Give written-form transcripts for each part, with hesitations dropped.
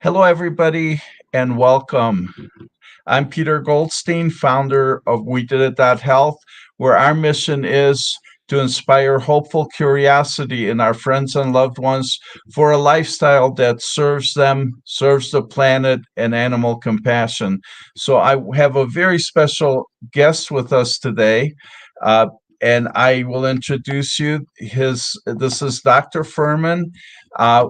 Hello, everybody, and welcome. I'm Peter Goldstein, founder of We Did It Health, where our mission is to inspire hopeful curiosity in our friends and loved ones for a lifestyle that serves them, serves the planet, and animal compassion. So I have a very special guest with us today. Uh, and I will introduce you. This is Dr. Fuhrman. Uh,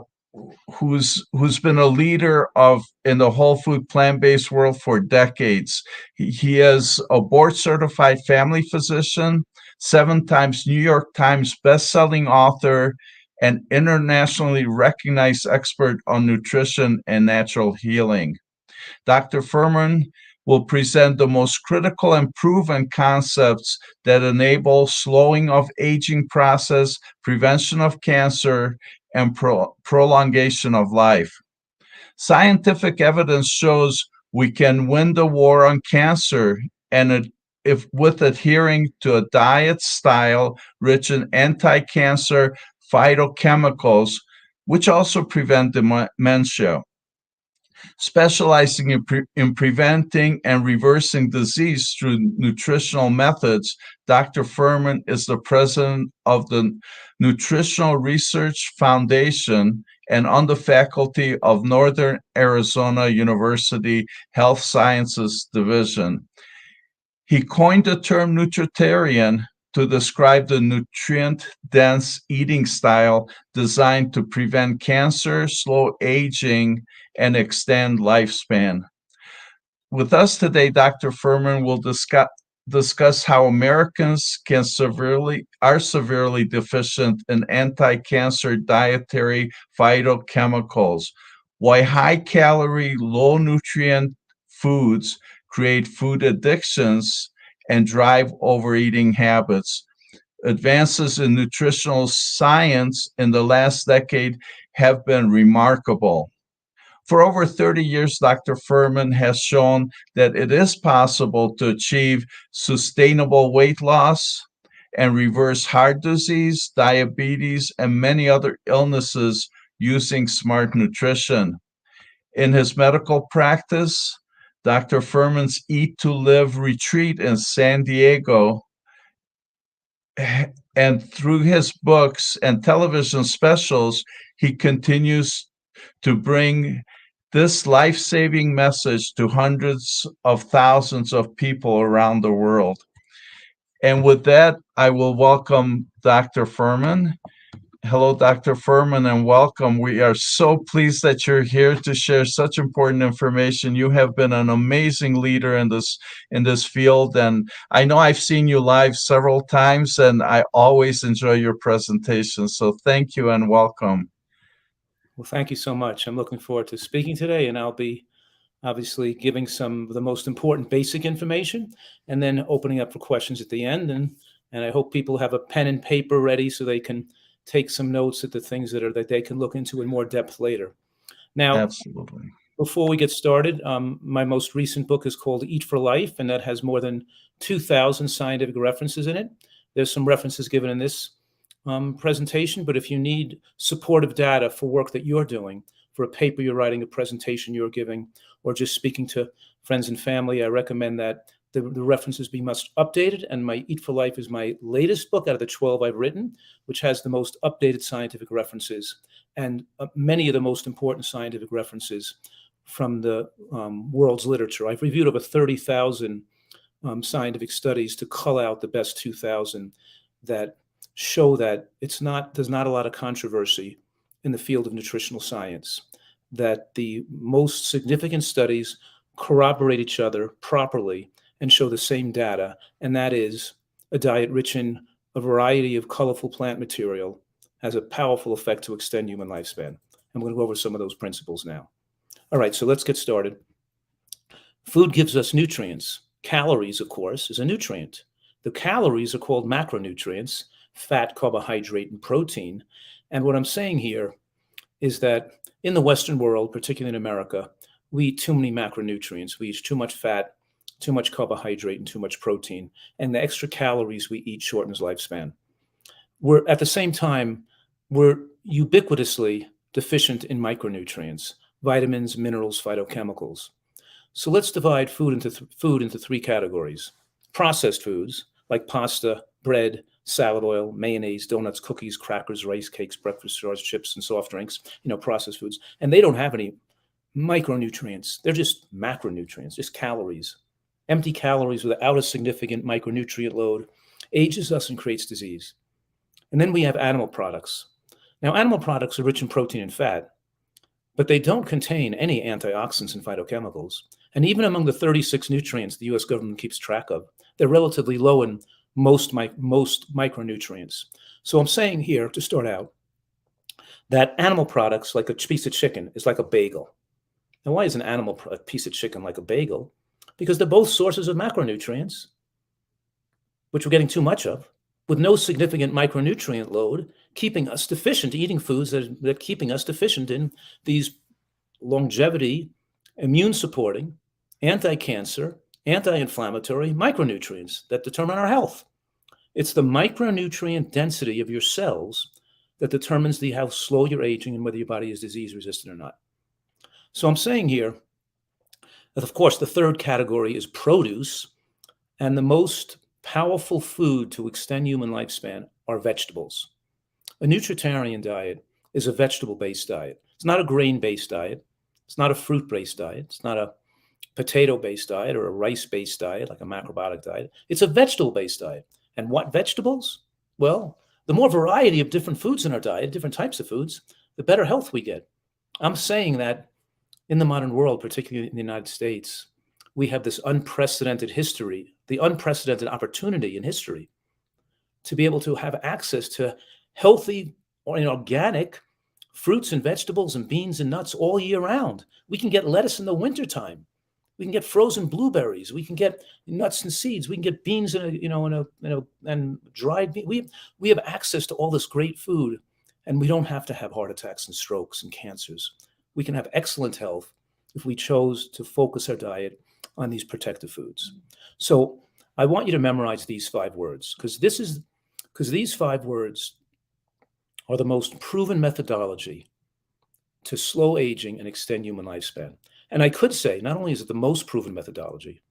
who's been a leader of in the whole food plant-based world for decades. He is a board certified family physician, 7 times New York Times best-selling author, and internationally recognized expert on nutrition and natural healing. Dr. Fuhrman will present the most critical and proven concepts that enable slowing of aging process, prevention of cancer, and prolongation of life. Scientific evidence shows we can win the war on cancer, and if with adhering to a diet style rich in anti-cancer phytochemicals, which also prevent dementia. Specializing in preventing and reversing disease through nutritional methods, Dr. Fuhrman is the president of the Nutritional Research Foundation and on the faculty of Northern Arizona University Health Sciences Division. He coined the term Nutritarian to describe the nutrient-dense eating style designed to prevent cancer, slow aging, and extend lifespan. With us today, Dr. Fuhrman will discuss how Americans are severely deficient in anti-cancer dietary phytochemicals, why high-calorie, low-nutrient foods create food addictions and drive overeating habits. Advances in nutritional science in the last decade have been remarkable. For over 30 years, Dr. Fuhrman has shown that it is possible to achieve sustainable weight loss and reverse heart disease, diabetes, and many other illnesses using smart nutrition. In his medical practice, Dr. Fuhrman's Eat to Live retreat in San Diego, and through his books and television specials, he continues to bring this life-saving message to hundreds of thousands of people around the world. And with that, I will welcome Dr. Fuhrman. Hello, Dr. Fuhrman, and welcome. We are so pleased that you're here to share such important information. You have been an amazing leader in this field, and I know I've seen you live several times, and I always enjoy your presentations. So thank you and welcome. Well, thank you so much. I'm looking forward to speaking today, and I'll be obviously giving some of the most important basic information and then opening up for questions at the end. And I hope people have a pen and paper ready so they can take some notes at the things that they can look into in more depth later. Now, absolutely. Before we get started, my most recent book is called Eat for Life, and that has more than 2,000 scientific references in it. There's some references given in this presentation, but if you need supportive data for work that you're doing, for a paper you're writing, a presentation you're giving, or just speaking to friends and family, I recommend that the references be much updated. And my Eat for Life is my latest book out of the 12 I've written, which has the most updated scientific references and many of the most important scientific references from the world's literature. I've reviewed over 30,000 scientific studies to cull out the best 2,000 that show that there's not a lot of controversy in the field of nutritional science, that the most significant studies corroborate each other properly and show the same data, and that is a diet rich in a variety of colorful plant material has a powerful effect to extend human lifespan. I'm going to go over some of those principles now. All right, so let's get started. Food gives us nutrients. Calories, of course, is a nutrient. The calories are called macronutrients: fat, carbohydrate, and protein. And what I'm saying here is that in the Western world, particularly in America, we eat too many macronutrients. We eat too much fat, too much carbohydrate, and too much protein. And the extra calories we eat shortens lifespan. At the same time, we're ubiquitously deficient in micronutrients. vitamins, minerals, phytochemicals. So let's divide food into three categories. Processed foods like pasta, bread, salad oil, mayonnaise, donuts, cookies, crackers, rice cakes, breakfast jars, chips, and soft drinks, processed foods. And they don't have any micronutrients. They're just macronutrients, just calories. Empty calories without a significant micronutrient load ages us and creates disease. And then we have animal products. Now, animal products are rich in protein and fat, but they don't contain any antioxidants and phytochemicals. And even among the 36 nutrients the US government keeps track of, they're relatively low in most micronutrients. So I'm saying here, to start out, that animal products, like a piece of chicken, is like a bagel. Now, why is a piece of chicken like a bagel? Because they're both sources of macronutrients, which we're getting too much of, with no significant micronutrient load, keeping us deficient, eating foods that keeping us deficient in these longevity, immune-supporting, anti-cancer, anti-inflammatory micronutrients that determine our health. It's the micronutrient density of your cells that determines how slow you're aging and whether your body is disease-resistant or not. So I'm saying here that, of course, the third category is produce, and the most powerful food to extend human lifespan are vegetables. A nutritarian diet is a vegetable-based diet. It's not a grain-based diet. It's not a fruit-based diet. It's not a potato-based diet or a rice-based diet, like a macrobiotic diet. It's a vegetable-based diet. And what vegetables? Well, the more variety of different foods in our diet, different types of foods, the better health we get. I'm saying that in the modern world, particularly in the United States, we have this unprecedented history, the unprecedented opportunity in history to be able to have access to healthy or organic fruits and vegetables and beans and nuts all year round. We can get lettuce in the wintertime. We can get frozen blueberries. We can get nuts and seeds. We can get beans and dried beans. We have access to all this great food, and we don't have to have heart attacks and strokes and cancers. We can have excellent health if we chose to focus our diet on these protective foods. So I want you to memorize these 5 words, because these 5 words are the most proven methodology to slow aging and extend human lifespan. And I could say, not only is it the most proven methodology,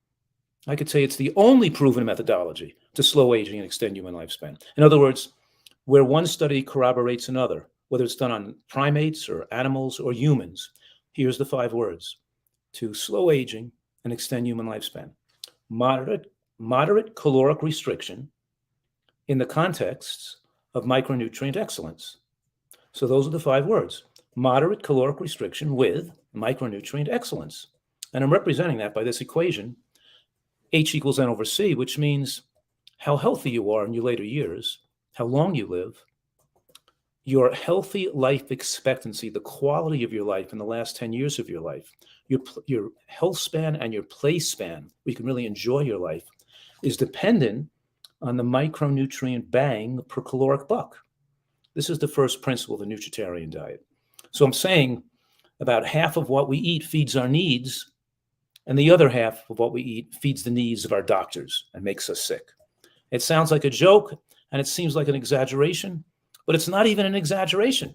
I could say it's the only proven methodology to slow aging and extend human lifespan. In other words, where one study corroborates another, whether it's done on primates or animals or humans, here's the 5 words to slow aging and extend human lifespan. Moderate caloric restriction in the contexts of micronutrient excellence. So those are the 5 words. Moderate caloric restriction with micronutrient excellence. And I'm representing that by this equation, H equals N over C, which means how healthy you are in your later years, how long you live, your healthy life expectancy, the quality of your life in the last 10 years of your life, your health span and your play span, where you can really enjoy your life, is dependent on the micronutrient bang per caloric buck. This is the first principle of the nutritarian diet. So I'm saying about half of what we eat feeds our needs, and the other half of what we eat feeds the needs of our doctors and makes us sick. It sounds like a joke, and it seems like an exaggeration, but it's not even an exaggeration,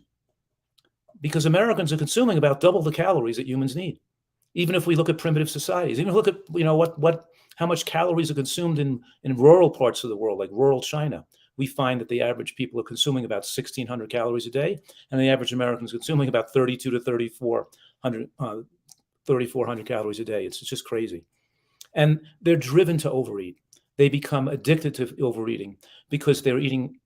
because Americans are consuming about double the calories that humans need. Even if we look at primitive societies, even look at how much calories are consumed in rural parts of the world, like rural China, we find that the average people are consuming about 1,600 calories a day, and the average American is consuming about 3,200 to 3,400 calories a day. It's just crazy. And they're driven to overeat. They become addicted to overeating because they're getting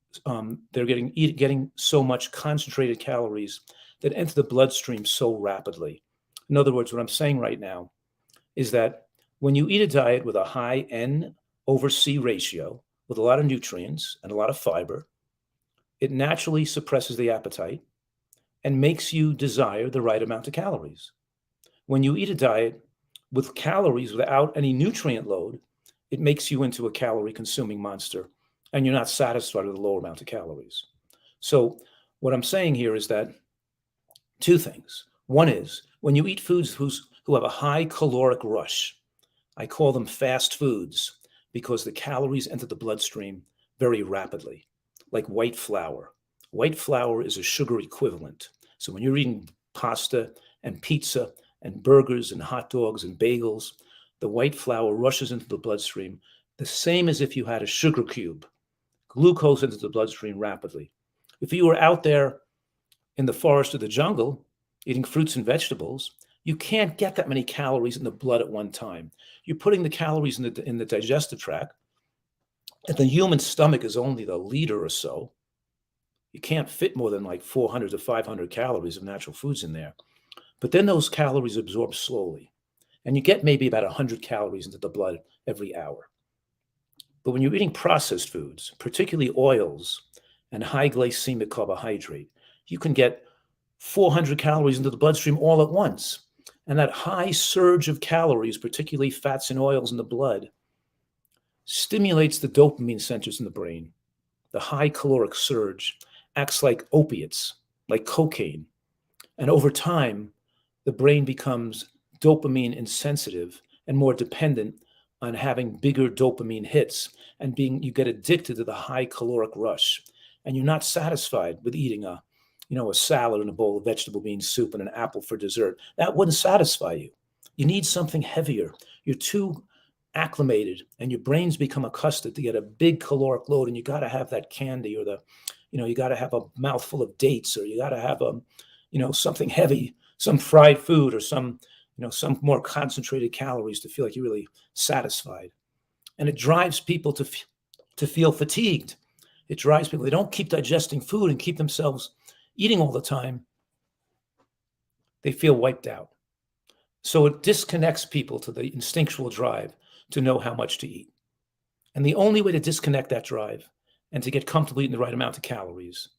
so much concentrated calories that enter the bloodstream so rapidly. In other words, what I'm saying right now is that when you eat a diet with a high N over C ratio, with a lot of nutrients and a lot of fiber, it naturally suppresses the appetite and makes you desire the right amount of calories. When you eat a diet with calories without any nutrient load, it makes you into a calorie-consuming monster, and you're not satisfied with a lower amount of calories. So what I'm saying here is that 2 things. One is, when you eat foods who have a high caloric rush, I call them fast foods, because the calories enter the bloodstream very rapidly, like white flour. White flour is a sugar equivalent. So when you're eating pasta and pizza and burgers and hot dogs and bagels, the white flour rushes into the bloodstream, the same as if you had a sugar cube, glucose into the bloodstream rapidly. If you were out there in the forest or the jungle eating fruits and vegetables, you can't get that many calories in the blood at one time. You're putting the calories in the digestive tract, and the human stomach is only the liter or so. You can't fit more than like 400 to 500 calories of natural foods in there. But then those calories absorb slowly, and you get maybe about 100 calories into the blood every hour. But when you're eating processed foods, particularly oils and high glycemic carbohydrate, you can get 400 calories into the bloodstream all at once. And that high surge of calories, particularly fats and oils in the blood, stimulates the dopamine centers in the brain. The high caloric surge acts like opiates, like cocaine. And over time, the brain becomes dopamine insensitive and more dependent on having bigger dopamine hits, and you get addicted to the high caloric rush. And you're not satisfied with eating a salad and a bowl of vegetable bean soup and an apple for dessert. That wouldn't satisfy you. You need something heavier. You're too acclimated, and your brain's become accustomed to get a big caloric load, and you got to have that candy, or you got to have a mouthful of dates, or you got to have something heavy, some fried food, or some more concentrated calories to feel like you're really satisfied. And it drives people to feel fatigued. It drives people. They don't keep digesting food and keep themselves eating all the time. They feel wiped out. So it disconnects people to the instinctual drive to know how much to eat. And the only way to disconnect that drive and to get comfortable eating the right amount of calories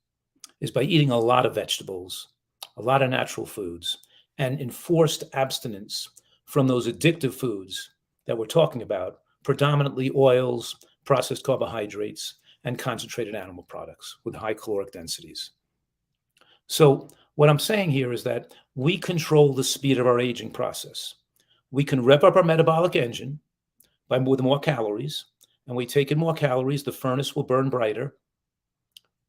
is by eating a lot of vegetables, a lot of natural foods, and enforced abstinence from those addictive foods that we're talking about, predominantly oils, processed carbohydrates, and concentrated animal products with high caloric densities. So what I'm saying here is that we control the speed of our aging process. We can rev up our metabolic engine with more calories, and we take in more calories, the furnace will burn brighter.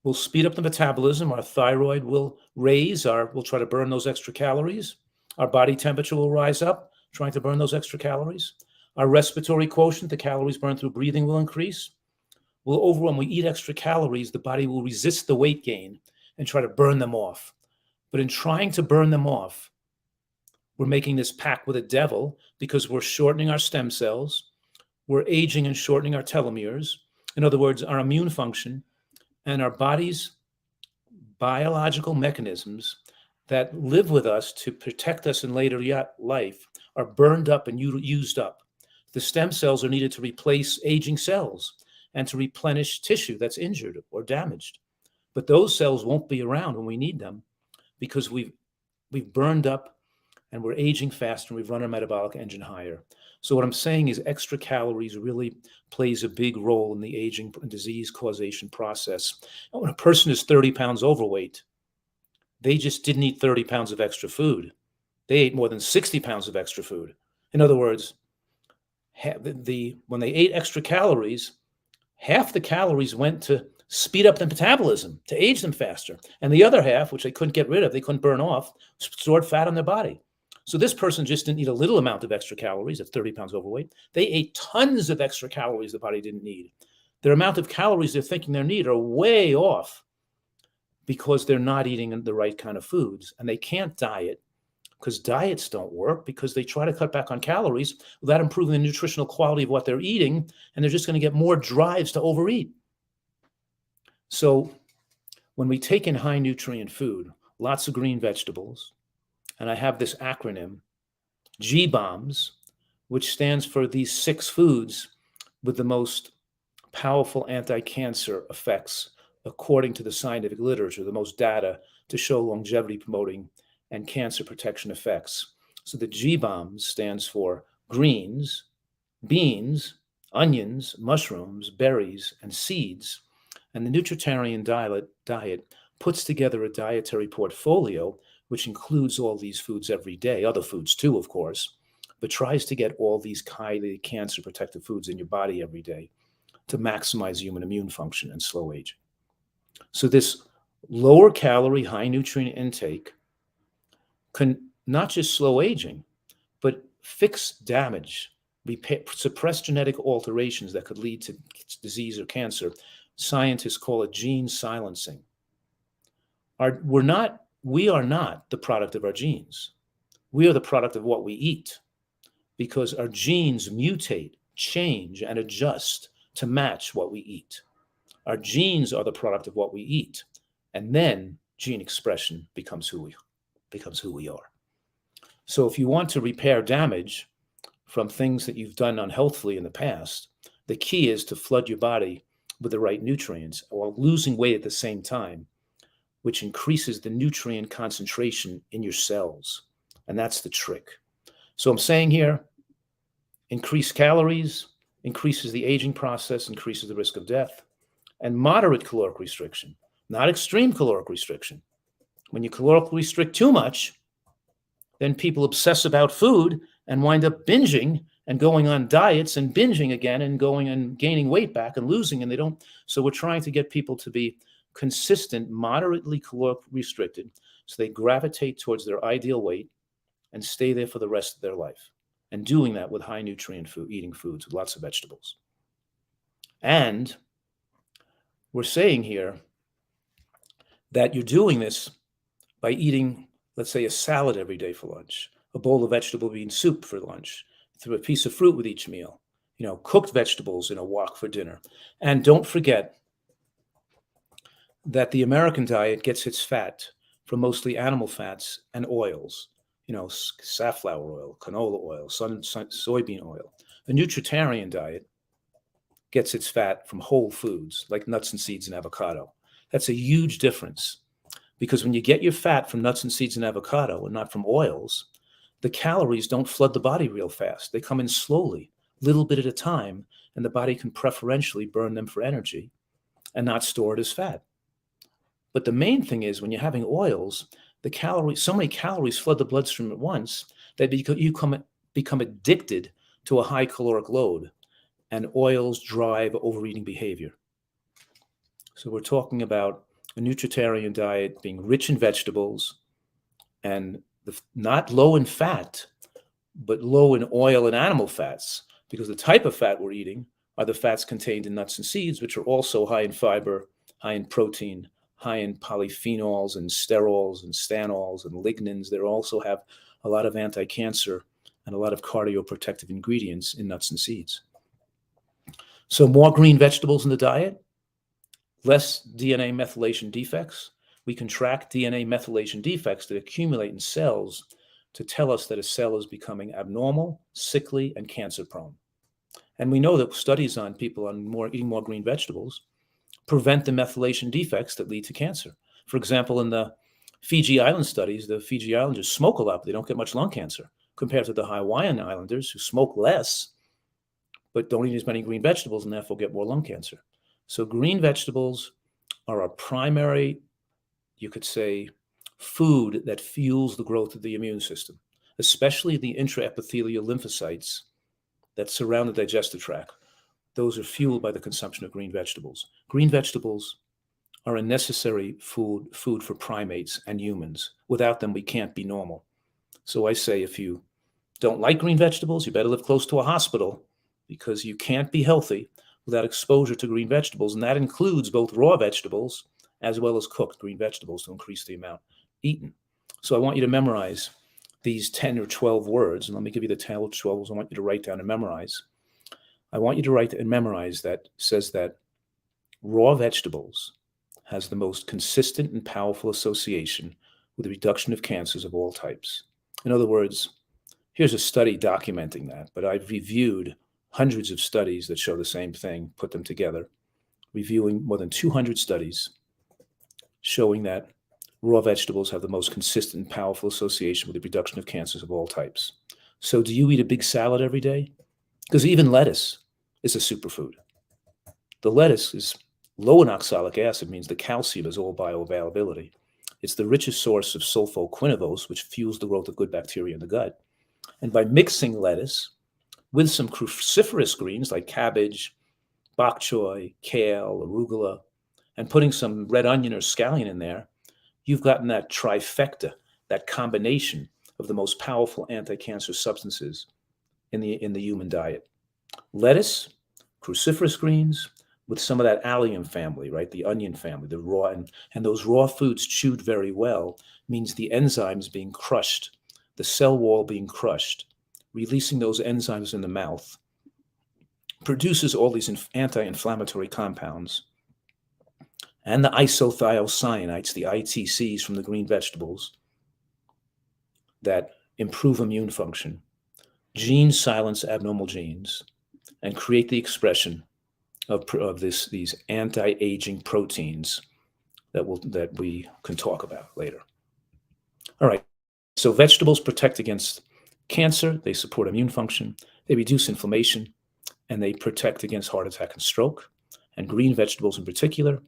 We'll speed up the metabolism. Our thyroid will raise. We'll try to burn those extra calories. Our body temperature will rise up, trying to burn those extra calories. Our respiratory quotient, the calories burned through breathing, will increase. When we eat extra calories, the body will resist the weight gain and try to burn them off. But in trying to burn them off, we're making this pact with the devil, because we're shortening our stem cells. We're aging and shortening our telomeres. In other words, our immune function and our body's biological mechanisms that live with us to protect us in later life are burned up and used up. The stem cells are needed to replace aging cells and to replenish tissue that's injured or damaged. But those cells won't be around when we need them, because we've burned up and we're aging fast, and we've run our metabolic engine higher. So what I'm saying is extra calories really plays a big role in the aging and disease causation process. And when a person is 30 pounds overweight, they just didn't eat 30 pounds of extra food. They ate more than 60 pounds of extra food. In other words, when they ate extra calories, half the calories went to speed up the metabolism, to age them faster. And the other half, which they couldn't get rid of, they couldn't burn off, stored fat on their body. So this person just didn't eat a little amount of extra calories at 30 pounds overweight. They ate tons of extra calories the body didn't need. Their amount of calories they're thinking they need are way off, because they're not eating the right kind of foods. And they can't diet, because diets don't work, because they try to cut back on calories without improving the nutritional quality of what they're eating, and they're just going to get more drives to overeat. So when we take in high nutrient food, lots of green vegetables, and I have this acronym, G-BOMBs, which stands for these 6 foods with the most powerful anti-cancer effects, according to the scientific literature, the most data to show longevity promoting and cancer protection effects. So the G-BOMBs stands for greens, beans, onions, mushrooms, berries, and seeds. And the Nutritarian diet puts together a dietary portfolio which includes all these foods every day, other foods too, of course, but tries to get all these highly cancer protective foods in your body every day to maximize human immune function and slow aging. So this lower calorie, high nutrient intake can not just slow aging, but fix damage, repair, suppress genetic alterations that could lead to disease or cancer. Scientists call it gene silencing. We are not the product of our genes. We are the product of what we eat, because our genes mutate, change, and adjust to match what we eat. Our genes are the product of what we eat, and then gene expression becomes who we are. So if you want to repair damage from things that you've done unhealthily in the past, the key is to flood your body with the right nutrients while losing weight at the same time, which increases the nutrient concentration in your cells. And that's the trick. So I'm saying here, increase calories, increases the aging process, increases the risk of death, and moderate caloric restriction, not extreme caloric restriction. When you caloric restrict too much, then people obsess about food and wind up binging and going on diets and binging again and going and gaining weight back and losing, and they don't. So we're trying to get people to be consistent, moderately caloric restricted, so they gravitate towards their ideal weight and stay there for the rest of their life. And doing that with high nutrient food, eating foods with lots of vegetables. And we're saying here that you're doing this by eating, let's say, a salad every day for lunch, a bowl of vegetable bean soup for lunch, through a piece of fruit with each meal, cooked vegetables in a wok for dinner. And don't forget that the American diet gets its fat from mostly animal fats and oils, safflower oil, canola oil, soybean oil. The Nutritarian diet gets its fat from whole foods like nuts and seeds and avocado. That's a huge difference, because when you get your fat from nuts and seeds and avocado and not from oils, the calories don't flood the body real fast. They come in slowly, little bit at a time, and the body can preferentially burn them for energy and not store it as fat. But the main thing is, when you're having oils, so many calories flood the bloodstream at once that you become addicted to a high caloric load, and oils drive overeating behavior. So we're talking about a Nutritarian diet being rich in vegetables and not low in fat, but low in oil and animal fats, because the type of fat we're eating are the fats contained in nuts and seeds, which are also high in fiber, high in protein, high in polyphenols and sterols and stanols and lignans. They also have a lot of anti-cancer and a lot of cardioprotective ingredients in nuts and seeds. So more green vegetables in the diet, less DNA methylation defects. We can track DNA methylation defects that accumulate in cells to tell us that a cell is becoming abnormal, sickly, and cancer prone. And we know that studies on people on eating more green vegetables prevent the methylation defects that lead to cancer. For example, in the Fiji Island studies, the Fiji Islanders smoke a lot, but they don't get much lung cancer, compared to the Hawaiian Islanders who smoke less, but don't eat as many green vegetables and therefore get more lung cancer. So green vegetables are a primary, you could say, food that fuels the growth of the immune system, especially the intraepithelial lymphocytes that surround the digestive tract. Those are fueled by the consumption of green vegetables. Green vegetables are a necessary food for primates and humans. Without them, we can't be normal. So I say, if you don't like green vegetables, you better live close to a hospital, because you can't be healthy without exposure to green vegetables. And that includes both raw vegetables as well as cooked green vegetables to increase the amount eaten. So I want you to memorize these 10 or 12 words. And let me give you the 10 or 12 words I want you to write down and memorize. I want you to write and memorize that says that raw vegetables has the most consistent and powerful association with the reduction of cancers of all types. In other words, here's a study documenting that, but I've reviewed hundreds of studies that show the same thing, put them together, reviewing more than 200 studies showing that raw vegetables have the most consistent and powerful association with the reduction of cancers of all types. So do you eat a big salad every day? Because even lettuce is a superfood. The lettuce is low in oxalic acid, means the calcium is all bioavailability. It's the richest source of sulfoquinavose, which fuels the growth of good bacteria in the gut. And by mixing lettuce with some cruciferous greens like cabbage, bok choy, kale, arugula, and putting some red onion or scallion in there, you've gotten that trifecta, that combination of the most powerful anti-cancer substances in the human diet. Lettuce, cruciferous greens, with some of that allium family, right? The onion family, the raw, and those raw foods chewed very well means the enzymes being crushed, the cell wall being crushed, releasing those enzymes in the mouth, produces all these anti-inflammatory compounds. And the isothiocyanates, the ITCs from the green vegetables, that improve immune function, genes silence abnormal genes, and create the expression of these anti-aging proteins that we can talk about later. All right, so vegetables protect against cancer, they support immune function, they reduce inflammation, and they protect against heart attack and stroke. And green vegetables in particular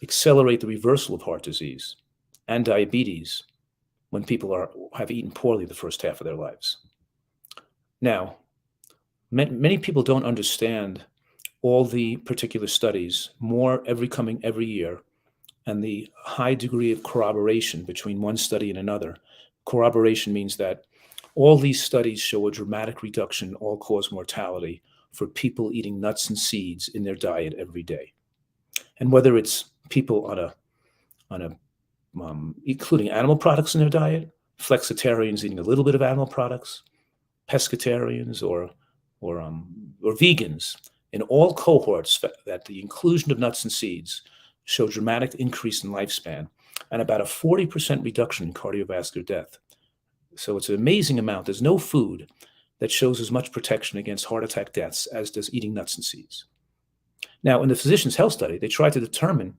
accelerate the reversal of heart disease and diabetes when people have eaten poorly the first half of their lives. Now, many people don't understand all the particular studies, more coming every year, and the high degree of corroboration between one study and another. Corroboration means that all these studies show a dramatic reduction in all-cause mortality for people eating nuts and seeds in their diet every day. And whether it's people including animal products in their diet, flexitarians eating a little bit of animal products, pescatarians or vegans, in all cohorts, that the inclusion of nuts and seeds show dramatic increase in lifespan and about a 40% reduction in cardiovascular death. So it's an amazing amount. There's no food that shows as much protection against heart attack deaths as does eating nuts and seeds. Now, in the Physician's Health Study, they tried to determine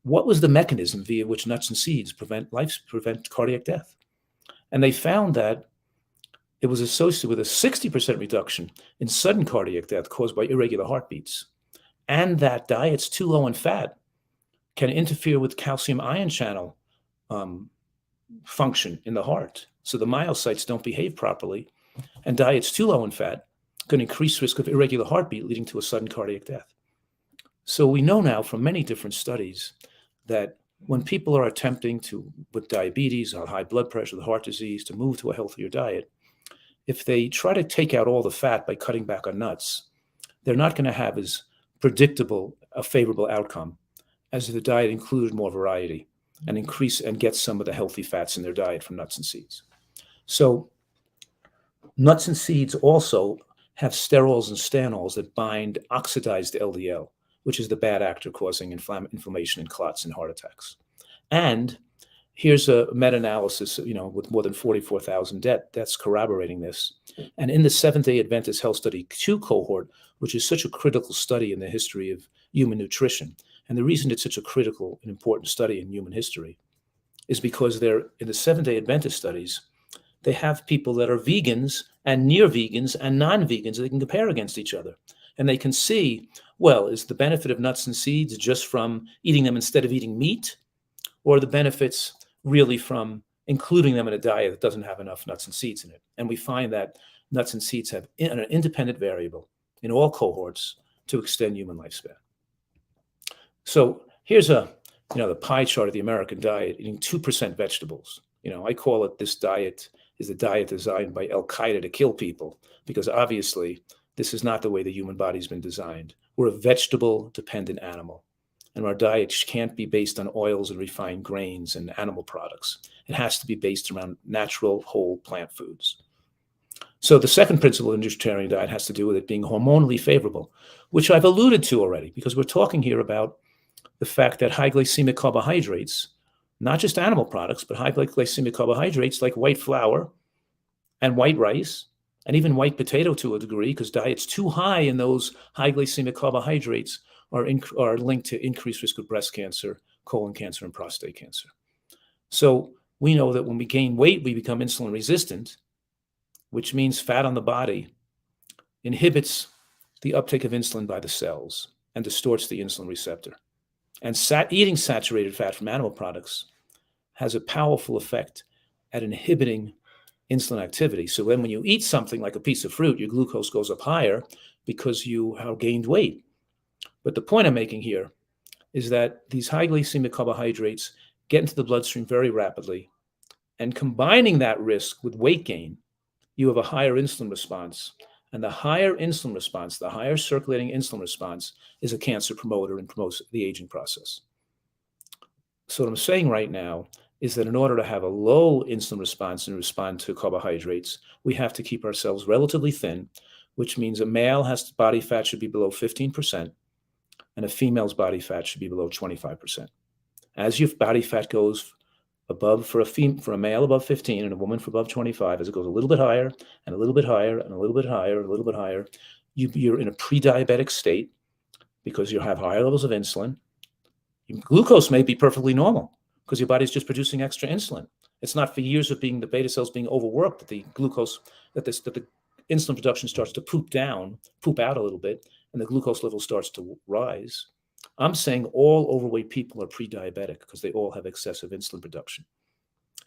what was the mechanism via which nuts and seeds prevent cardiac death. And they found that it was associated with a 60% reduction in sudden cardiac death caused by irregular heartbeats, and that diets too low in fat can interfere with calcium ion channel function in the heart. So the myocytes don't behave properly, and diets too low in fat can increase risk of irregular heartbeat, leading to a sudden cardiac death. So we know now from many different studies that when people are attempting to, with diabetes or high blood pressure, the heart disease, to move to a healthier diet, if they try to take out all the fat by cutting back on nuts, they're not going to have as predictable a favorable outcome as if the diet included more variety and increase and get some of the healthy fats in their diet from nuts and seeds. So nuts and seeds also have sterols and stanols that bind oxidized LDL, which is the bad actor causing inflammation and clots and heart attacks. And here's a meta-analysis, with more than 44,000 deaths corroborating this. And in the Seventh-day Adventist Health Study 2 cohort, which is such a critical study in the history of human nutrition, and the reason it's such a critical and important study in human history is because in the Seventh-day Adventist studies, they have people that are vegans and near vegans and non-vegans that they can compare against each other. And they can see, well, is the benefit of nuts and seeds just from eating them instead of eating meat, or the benefits really from including them in a diet that doesn't have enough nuts and seeds in it? And we find that nuts and seeds have an independent variable in all cohorts to extend human lifespan. So here's the pie chart of the American diet, eating 2% vegetables. I call it, this diet is a diet designed by Al Qaeda to kill people, because obviously this is not the way the human body's been designed. We're a vegetable-dependent animal, and our diet can't be based on oils and refined grains and animal products. It has to be based around natural, whole plant foods. So the second principle of the Nutritarian diet has to do with it being hormonally favorable, which I've alluded to already, because we're talking here about the fact that high glycemic carbohydrates, not just animal products, but high glycemic carbohydrates like white flour and white rice, and even white potato to a degree, because diets too high in those high glycemic carbohydrates are linked to increased risk of breast cancer, colon cancer, and prostate cancer. So we know that when we gain weight, we become insulin resistant, which means fat on the body inhibits the uptake of insulin by the cells and distorts the insulin receptor. And eating saturated fat from animal products has a powerful effect at inhibiting insulin activity. So then when you eat something like a piece of fruit, your glucose goes up higher because you have gained weight. But the point I'm making here is that these high glycemic carbohydrates get into the bloodstream very rapidly And combining that risk with weight gain, you have a higher insulin response. And the higher insulin response, the higher circulating insulin response, is a cancer promoter and promotes the aging process. So what I'm saying right now is that in order to have a low insulin response and respond to carbohydrates, we have to keep ourselves relatively thin, which means a male body fat should be below 15%, and a female's body fat should be below 25%. As your body fat goes above for a male above 15 and a woman for above 25, as it goes a little bit higher and a little bit higher and a little bit higher and a little bit higher, you're in a pre-diabetic state because you have higher levels of insulin. Glucose may be perfectly normal because your body's just producing extra insulin. It's not for years of being the beta cells being overworked that the glucose, that the insulin production starts to poop out a little bit, and the glucose level starts to rise. I'm saying all overweight people are pre-diabetic because they all have excessive insulin production.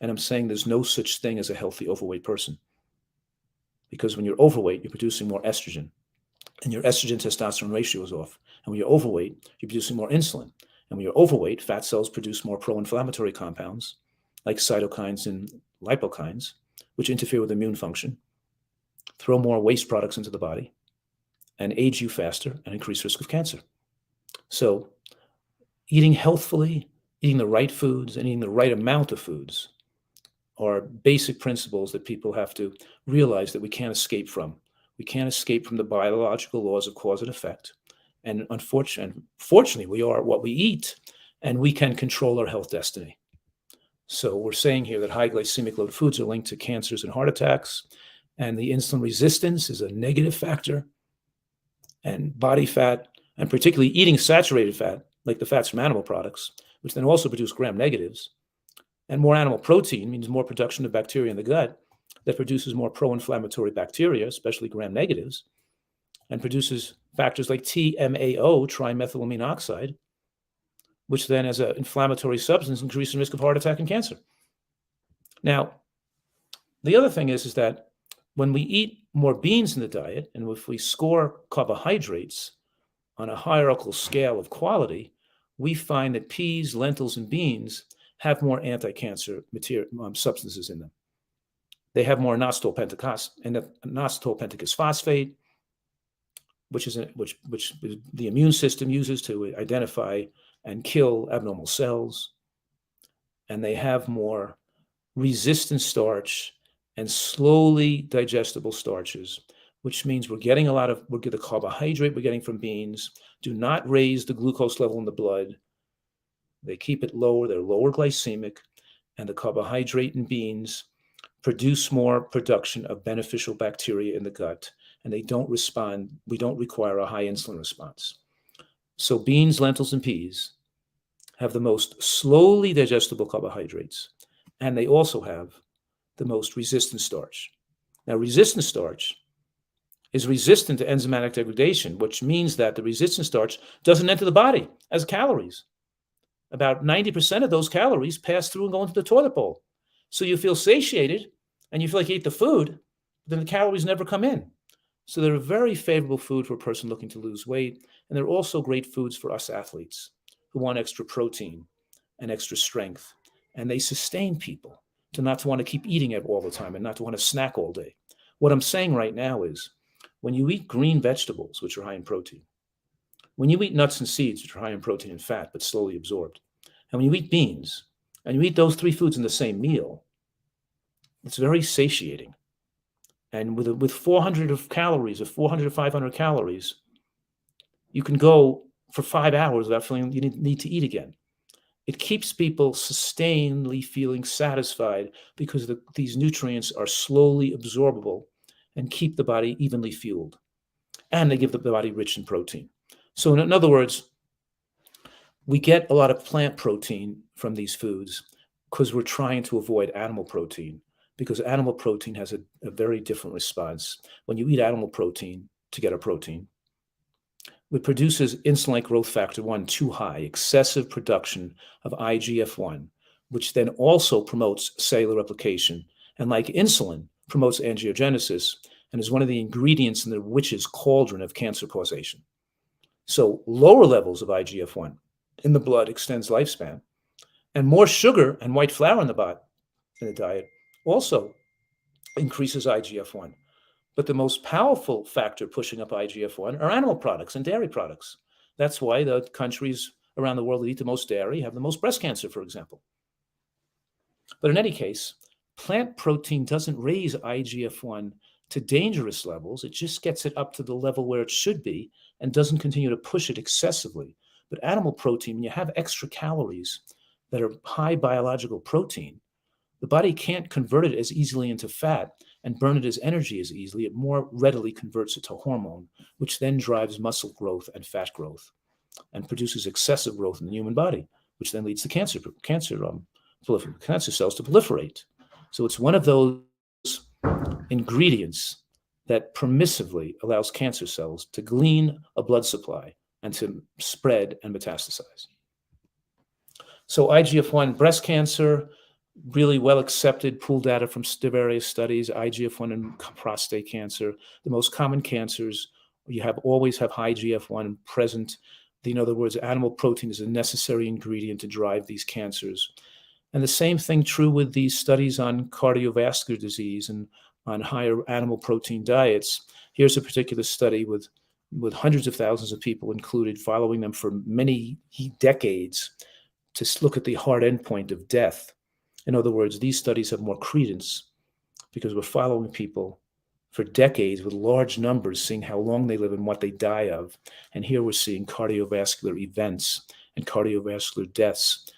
And I'm saying there's no such thing as a healthy overweight person. Because when you're overweight, you're producing more estrogen. And your estrogen-testosterone ratio is off. And when you're overweight, you're producing more insulin. And when you're overweight, fat cells produce more pro-inflammatory compounds, like cytokines and lipokines, which interfere with immune function, throw more waste products into the body, and age you faster and increase risk of cancer. So eating healthfully, eating the right foods, and eating the right amount of foods are basic principles that people have to realize that we can't escape from. We can't escape from the biological laws of cause and effect. And unfortunately, we are what we eat, and we can control our health destiny. So we're saying here that high glycemic load foods are linked to cancers and heart attacks, and the insulin resistance is a negative factor, and body fat, and particularly eating saturated fat, like the fats from animal products, which then also produce gram negatives. And more animal protein means more production of bacteria in the gut that produces more pro-inflammatory bacteria, especially gram negatives, and produces factors like TMAO, trimethylamine oxide, which then as an inflammatory substance increases the risk of heart attack and cancer. Now, the other thing is that when we eat more beans in the diet, and if we score carbohydrates on a hierarchical scale of quality, we find that peas, lentils, and beans have more anti-cancer substances in them. They have more inositol pentacus phosphate, which the immune system uses to identify and kill abnormal cells. And they have more resistant starch and slowly digestible starches, which means we're getting the carbohydrate we're getting from beans do not raise the glucose level in the blood. They keep it lower, they're lower glycemic, and the carbohydrate in beans produce more production of beneficial bacteria in the gut, and we don't require a high insulin response. So beans, lentils, and peas have the most slowly digestible carbohydrates, and they also have the most resistant starch. Now, resistant starch is resistant to enzymatic degradation, which means that the resistant starch doesn't enter the body as calories. About 90% of those calories pass through and go into the toilet bowl. So you feel satiated and you feel like you ate the food, but then the calories never come in. So they're a very favorable food for a person looking to lose weight. And they're also great foods for us athletes who want extra protein and extra strength. And they sustain people to not to want to keep eating it all the time and not to want to snack all day. What I'm saying right now is when you eat green vegetables, which are high in protein, when you eat nuts and seeds, which are high in protein and fat, but slowly absorbed, and when you eat beans, and you eat those three foods in the same meal, it's very satiating. And with 400 calories or 400 to 500 calories, you can go for 5 hours without feeling you need to eat again. It keeps people sustainedly feeling satisfied because these nutrients are slowly absorbable and keep the body evenly fueled. And they give the body rich in protein. So in other words, we get a lot of plant protein from these foods because we're trying to avoid animal protein, because animal protein has a very different response. When you eat animal protein to get a protein, it produces insulin-like growth factor 1 too high, excessive production of IGF-1, which then also promotes cellular replication, and like insulin, promotes angiogenesis, and is one of the ingredients in the witch's cauldron of cancer causation. So lower levels of IGF-1 in the blood extends lifespan, and more sugar and white flour in the in the diet also increases IGF-1. But the most powerful factor pushing up IGF-1 are animal products and dairy products. That's why the countries around the world that eat the most dairy have the most breast cancer, for example. But in any case, plant protein doesn't raise IGF-1 to dangerous levels. It just gets it up to the level where it should be and doesn't continue to push it excessively. But animal protein, when you have extra calories that are high biological protein, the body can't convert it as easily into fat and burn it as energy as easily. It more readily converts it to hormone, which then drives muscle growth and fat growth and produces excessive growth in the human body, which then leads to cancer cells to proliferate. So it's one of those ingredients that permissively allows cancer cells to glean a blood supply and to spread and metastasize. So IGF-1 breast cancer, really well accepted pool data from various studies, IGF-1 in prostate cancer, the most common cancers, always have high IGF-1 present. In other words, animal protein is a necessary ingredient to drive these cancers. And the same thing true with these studies on cardiovascular disease and on higher animal protein diets. Here's a particular study with hundreds of thousands of people included, following them for many decades to look at the hard endpoint of death. In other words, these studies have more credence because we're following people for decades with large numbers, seeing how long they live and what they die of. And here we're seeing cardiovascular events and cardiovascular deaths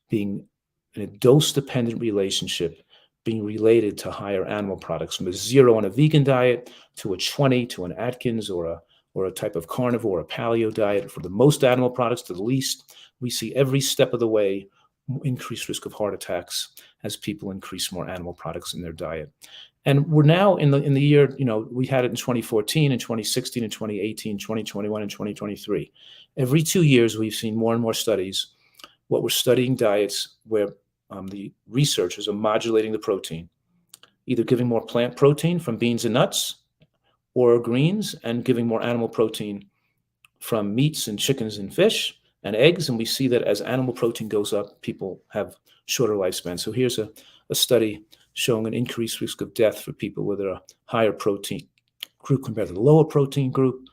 being in a dose-dependent relationship, being related to higher animal products, from a 0 on a vegan diet to a 20 to an Atkins or a type of carnivore, a paleo diet. For the most animal products to the least, we see every step of the way increased risk of heart attacks as people increase more animal products in their diet. And we're now in the year, we had it in 2014, in 2016, in 2018, 2021, and 2023. Every 2 years, we've seen more and more studies. What we're studying diets where the researchers are modulating the protein, either giving more plant protein from beans and nuts or greens, and giving more animal protein from meats and chickens and fish and eggs. And we see that as animal protein goes up, people have shorter lifespan. So here's a study showing an increased risk of death for people with a higher protein group compared to the lower protein group.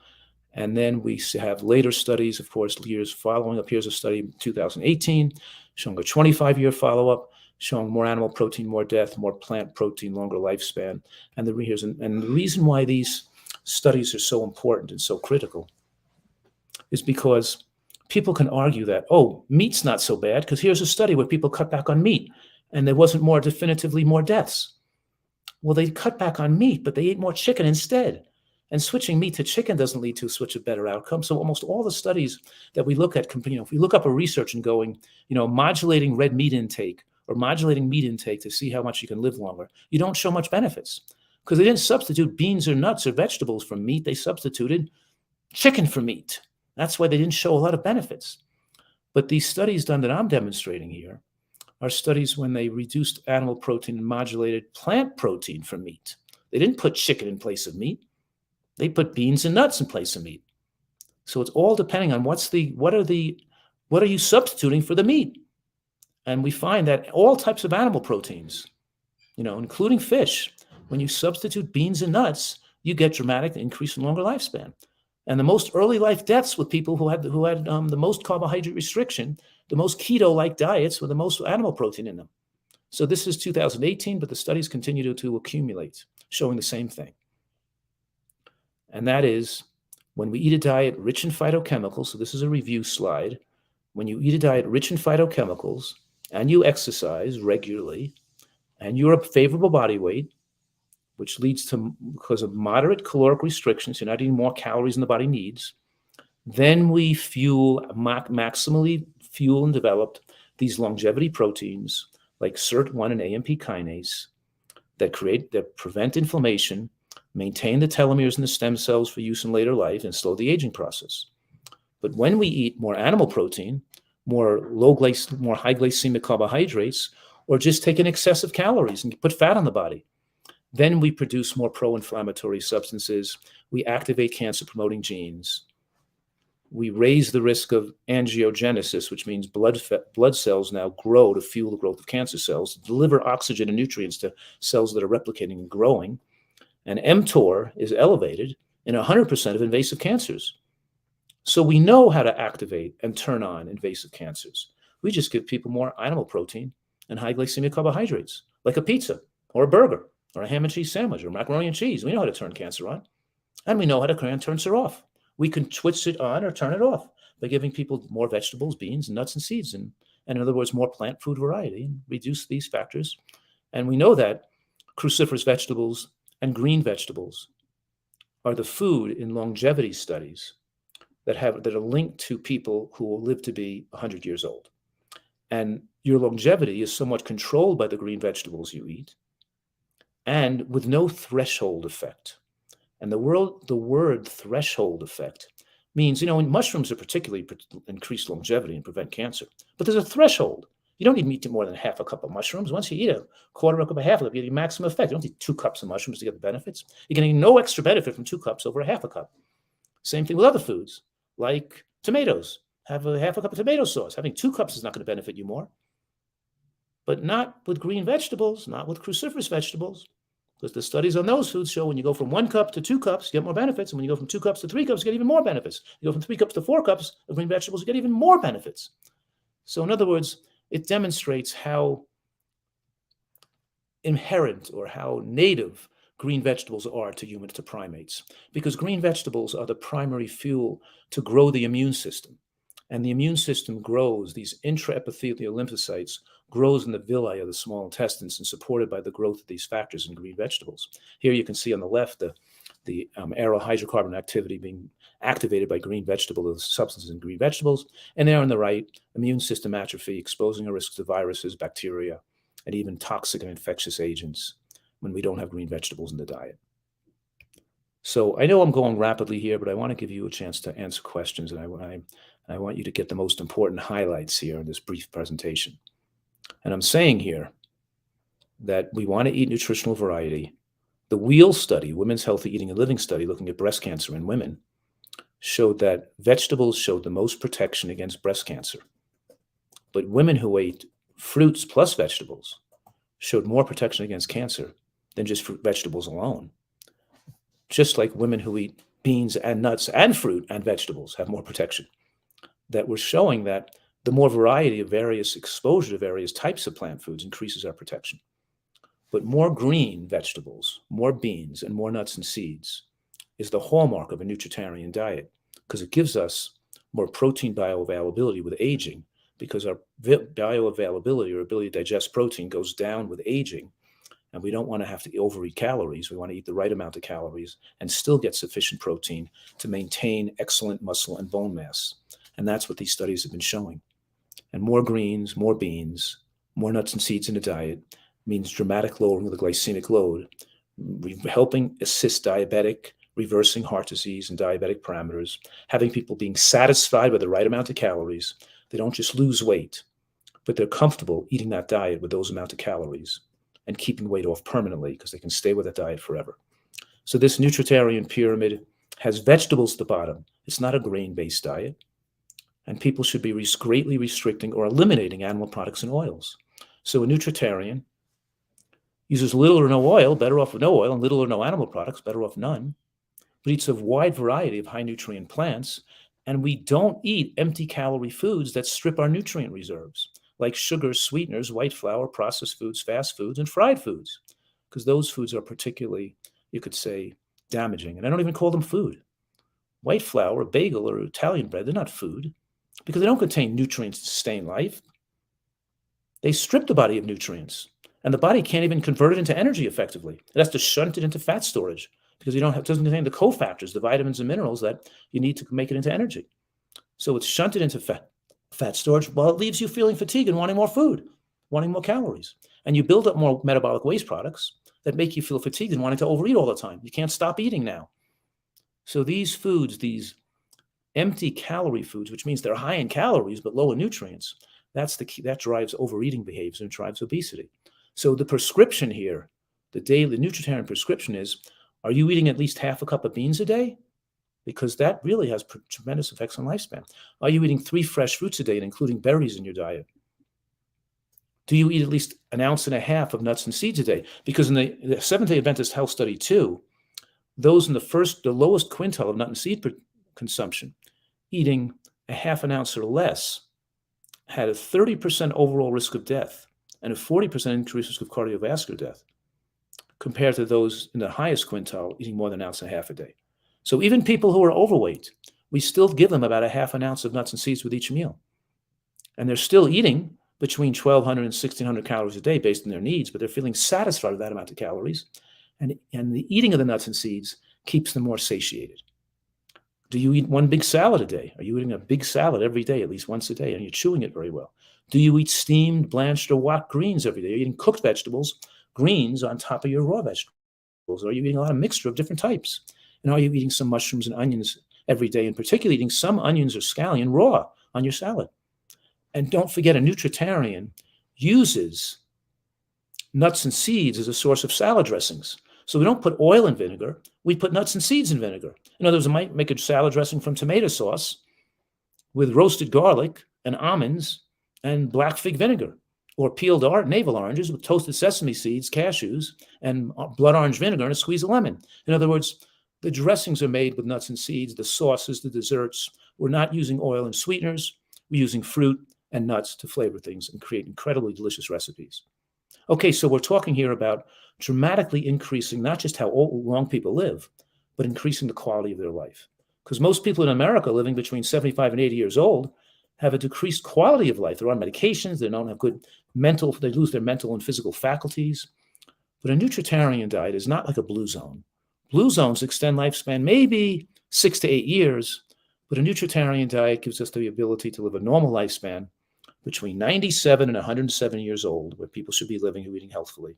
And then we have later studies, of course, years following up. Here's a study in 2018 showing a 25-year follow-up, showing more animal protein, more death, more plant protein, longer lifespan. And the reason why these studies are so important and so critical is because people can argue that, meat's not so bad, because here's a study where people cut back on meat and there wasn't definitively more deaths. Well, they cut back on meat, but they ate more chicken instead. And switching meat to chicken doesn't lead to a switch of better outcome. So almost all the studies that we look at, if we look up a research and going, modulating red meat intake or modulating meat intake to see how much you can live longer, you don't show much benefits because they didn't substitute beans or nuts or vegetables for meat. They substituted chicken for meat. That's why they didn't show a lot of benefits. But these studies done that I'm demonstrating here are studies when they reduced animal protein and modulated plant protein from meat. They didn't put chicken in place of meat. They put beans and nuts in place of meat. So it's all depending on what are you substituting for the meat? And we find that all types of animal proteins, including fish, when you substitute beans and nuts, you get dramatic increase in longer lifespan. And the most early life deaths with people who had the most carbohydrate restriction, the most keto-like diets with the most animal protein in them. So this is 2018, but the studies continue to accumulate, showing the same thing. And that is when we eat a diet rich in phytochemicals, so this is a review slide, when you eat a diet rich in phytochemicals and you exercise regularly and you're a favorable body weight, which leads to, because of moderate caloric restrictions, you're not eating more calories than the body needs, then we maximally fuel and develop these longevity proteins like SIRT1 and AMP kinase that prevent inflammation, maintain the telomeres in the stem cells for use in later life, and slow the aging process. But when we eat more animal protein, more high glycemic carbohydrates, or just take in excessive calories and put fat on the body, then we produce more pro-inflammatory substances. We activate cancer-promoting genes. we raise the risk of angiogenesis, which means blood cells now grow to fuel the growth of cancer cells, deliver oxygen and nutrients to cells that are replicating and growing. And mTOR is elevated in 100% of invasive cancers. So we know how to activate and turn on invasive cancers. We just give people more animal protein and high glycemic carbohydrates, like a pizza or a burger or a ham and cheese sandwich or macaroni and cheese. We know how to turn cancer on, and we know how to turn cancer off. We can switch it on or turn it off by giving people more vegetables, beans, nuts, and seeds, and in other words, more plant food variety, and reduce these factors. And we know that cruciferous vegetables and green vegetables are the food in longevity studies that are linked to people who will live to be 100 years old. And your longevity is somewhat controlled by the green vegetables you eat, and with no threshold effect. And the word threshold effect means, mushrooms are particularly increase longevity and prevent cancer. But there's a threshold. You don't need to eat more than half a cup of mushrooms. Once you eat a quarter of a cup, a half a cup, you get the maximum effect. You don't need 2 cups of mushrooms to get the benefits. You're getting no extra benefit from 2 cups over a half a cup. Same thing with other foods, like tomatoes. Have a half a cup of tomato sauce. Having 2 cups is not going to benefit you more. But not with green vegetables, not with cruciferous vegetables. Because the studies on those foods show when you go from 1 cup to 2 cups, you get more benefits. And when you go from 2 cups to 3 cups, you get even more benefits. You go from 3 cups to 4 cups of green vegetables, you get even more benefits. So in other words, it demonstrates how inherent or how native green vegetables are to humans, to primates. Because green vegetables are the primary fuel to grow the immune system. And the immune system grows, these intraepithelial lymphocytes grows in the villi of the small intestines and supported by the growth of these factors in green vegetables. Here you can see on the left the aryl hydrocarbon activity being activated by green vegetable substances in green vegetables. And there on the right, immune system atrophy, exposing our risks to viruses, bacteria, and even toxic and infectious agents when we don't have green vegetables in the diet. So I know I'm going rapidly here, but I want to give you a chance to answer questions. And I want you to get the most important highlights here in this brief presentation. And I'm saying here that we want to eat nutritional variety. The WHEEL study, Women's Healthy Eating and Living study, looking at breast cancer in women, showed that vegetables showed the most protection against breast cancer. But women who ate fruits plus vegetables showed more protection against cancer than just fruit vegetables alone. Just like women who eat beans and nuts and fruit and vegetables have more protection. That we're showing that the more variety of various exposure to various types of plant foods increases our protection. But more green vegetables, more beans, and more nuts and seeds is the hallmark of a nutritarian diet because it gives us more protein bioavailability with aging, because our bioavailability or ability to digest protein goes down with aging. And we don't want to have to overeat calories. We want to eat the right amount of calories and still get sufficient protein to maintain excellent muscle and bone mass. And that's what these studies have been showing. And more greens, more beans, more nuts and seeds in the diet means dramatic lowering of the glycemic load, helping assist diabetic, reversing heart disease and diabetic parameters, having people being satisfied with the right amount of calories. They don't just lose weight, but they're comfortable eating that diet with those amount of calories and keeping weight off permanently because they can stay with that diet forever. So this nutritarian pyramid has vegetables at the bottom. It's not a grain-based diet. And people should be greatly restricting or eliminating animal products and oils. So a nutritarian uses little or no oil, better off with no oil, and little or no animal products, better off none, but eats a wide variety of high nutrient plants. And we don't eat empty calorie foods that strip our nutrient reserves, like sugars, sweeteners, white flour, processed foods, fast foods, and fried foods, because those foods are particularly, you could say, damaging. And I don't even call them food. White flour, a bagel, or Italian bread, they're not food because they don't contain nutrients to sustain life. They strip the body of nutrients, and the body can't even convert it into energy effectively. It has to shunt it into fat storage because it doesn't contain the cofactors, the vitamins and minerals that you need to make it into energy. So it's shunted into fat storage while it leaves you feeling fatigued and wanting more food, wanting more calories. And you build up more metabolic waste products that make you feel fatigued and wanting to overeat all the time. You can't stop eating now. So these foods, these empty calorie foods, which means they're high in calories but low in nutrients, that's the key. That drives overeating behaviors and drives obesity. So the prescription here, the daily nutritarian prescription is, are you eating at least half a cup of beans a day? because that really has tremendous effects on lifespan. Are you eating 3 fresh fruits a day and including berries in your diet? Do you eat at least 1.5 ounces of nuts and seeds a day? Because in the Seventh-day Adventist Health Study 2, those in the lowest quintile of nut and seed consumption, eating 0.5 ounce or less, had a 30% overall risk of death and a 40% increased risk of cardiovascular death, compared to those in the highest quintile eating more than 1.5 ounces a day. So even people who are overweight, we still give them about 0.5 ounce of nuts and seeds with each meal. And they're still eating between 1,200 and 1,600 calories a day based on their needs, but they're feeling satisfied with that amount of calories. And the eating of the nuts and seeds keeps them more satiated. Do you eat 1 big salad a day? Are you eating a big salad every day, at least once a day, and you're chewing it very well? Do you eat steamed, blanched, or wok greens every day? Are you eating cooked vegetables, greens on top of your raw vegetables? Or are you eating a lot of mixture of different types? And are you eating some mushrooms and onions every day, and particularly eating some onions or scallion raw on your salad? And don't forget, a Nutritarian uses nuts and seeds as a source of salad dressings. So we don't put oil in vinegar, we put nuts and seeds in vinegar. In other words, I might make a salad dressing from tomato sauce with roasted garlic and almonds and black fig vinegar, or peeled navel oranges with toasted sesame seeds, cashews, and blood orange vinegar and a squeeze of lemon. In other words, the dressings are made with nuts and seeds, the sauces, the desserts. We're not using oil and sweeteners. We're using fruit and nuts to flavor things and create incredibly delicious recipes. Okay, so we're talking here about dramatically increasing not just how long people live, but increasing the quality of their life. Because most people in America living between 75 and 80 years old have a decreased quality of life. They're on medications, they don't have good they lose their mental and physical faculties. But a Nutritarian diet is not like a blue zone. Blue zones extend lifespan maybe 6 to 8 years, but a Nutritarian diet gives us the ability to live a normal lifespan between 97 and 107 years old, where people should be living and eating healthfully,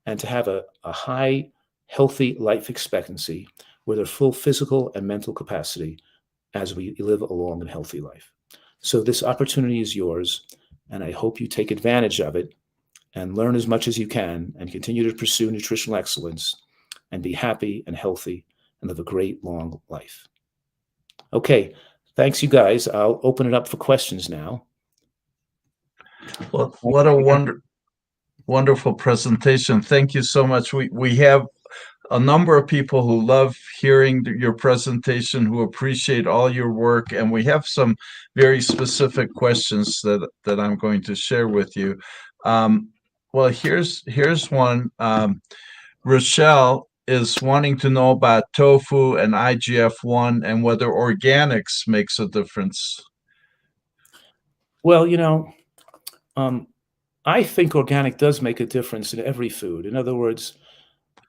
and to have a high, healthy life expectancy with their full physical and mental capacity as we live a long and healthy life. So this opportunity is yours, and I hope you take advantage of it and learn as much as you can and continue to pursue nutritional excellence and be happy and healthy and live a great long life. Okay, thanks you guys. I'll open it up for questions now. Well, what a wonderful presentation. Thank you so much. We have a number of people who love hearing your presentation, who appreciate all your work, and we have some very specific questions that I'm going to share with you. Well, here's one. Rochelle is wanting to know about tofu and IGF-1 and whether organics makes a difference. Well, I think organic does make a difference in every food. In other words,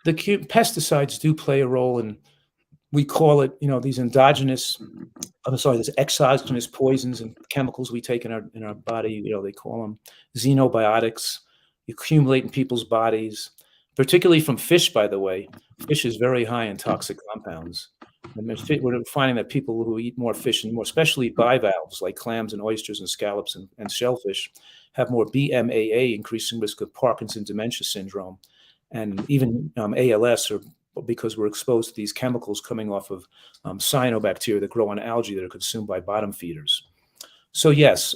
the pesticides do play a role in, we call it, these these exogenous poisons and chemicals we take in our body. They call them xenobiotics, accumulate in people's bodies, particularly from fish, by the way. Fish is very high in toxic compounds. And we're finding that people who eat more fish and more, especially bivalves like clams and oysters and scallops and shellfish, have more BMAA, increasing risk of Parkinson's dementia syndrome, and even ALS, or because we're exposed to these chemicals coming off of cyanobacteria that grow on algae that are consumed by bottom feeders. So yes,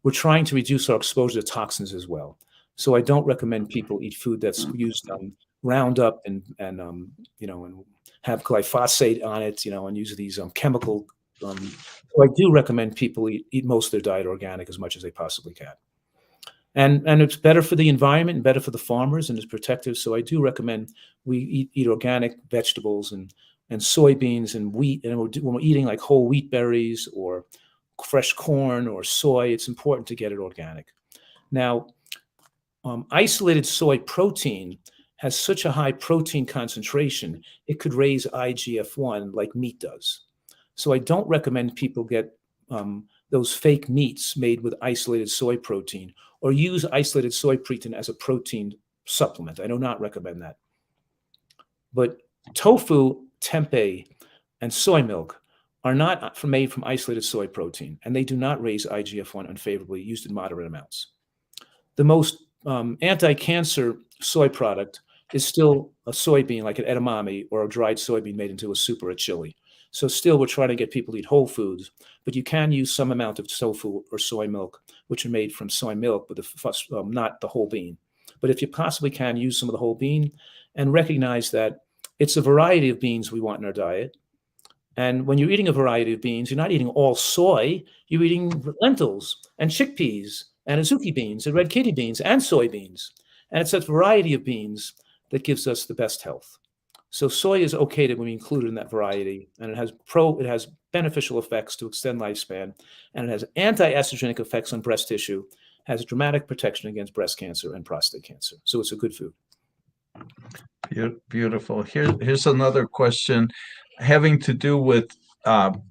we're trying to reduce our exposure to toxins as well. So I don't recommend people eat food that's used Roundup and have glyphosate on it, and use these chemical. So I do recommend people eat most of their diet organic as much as they possibly can. And it's better for the environment and better for the farmers, and it's protective. So I do recommend we eat organic vegetables and soybeans and wheat. And when we're eating like whole wheat berries or fresh corn or soy, it's important to get it organic. Now, isolated soy protein has such a high protein concentration, it could raise IGF-1 like meat does. So I don't recommend people get those fake meats made with isolated soy protein, or use isolated soy protein as a protein supplement. I do not recommend that. But tofu, tempeh, and soy milk are not made from isolated soy protein, and they do not raise IGF-1 unfavorably used in moderate amounts. The most anti-cancer soy product is still a soybean, like an edamame or a dried soybean made into a soup or a chili. So still, we're trying to get people to eat whole foods, but you can use some amount of tofu or soy milk, which are made from soy milk, but not the whole bean. But if you possibly can, use some of the whole bean and recognize that it's a variety of beans we want in our diet. And when you're eating a variety of beans, you're not eating all soy, you're eating lentils and chickpeas and azuki beans and red kidney beans and soybeans. And it's that variety of beans that gives us the best health. So soy is okay to be included in that variety, and it has beneficial effects to extend lifespan, and it has anti-estrogenic effects on breast tissue, has dramatic protection against breast cancer and prostate cancer. So it's a good food. Beautiful. Here's another question having to do with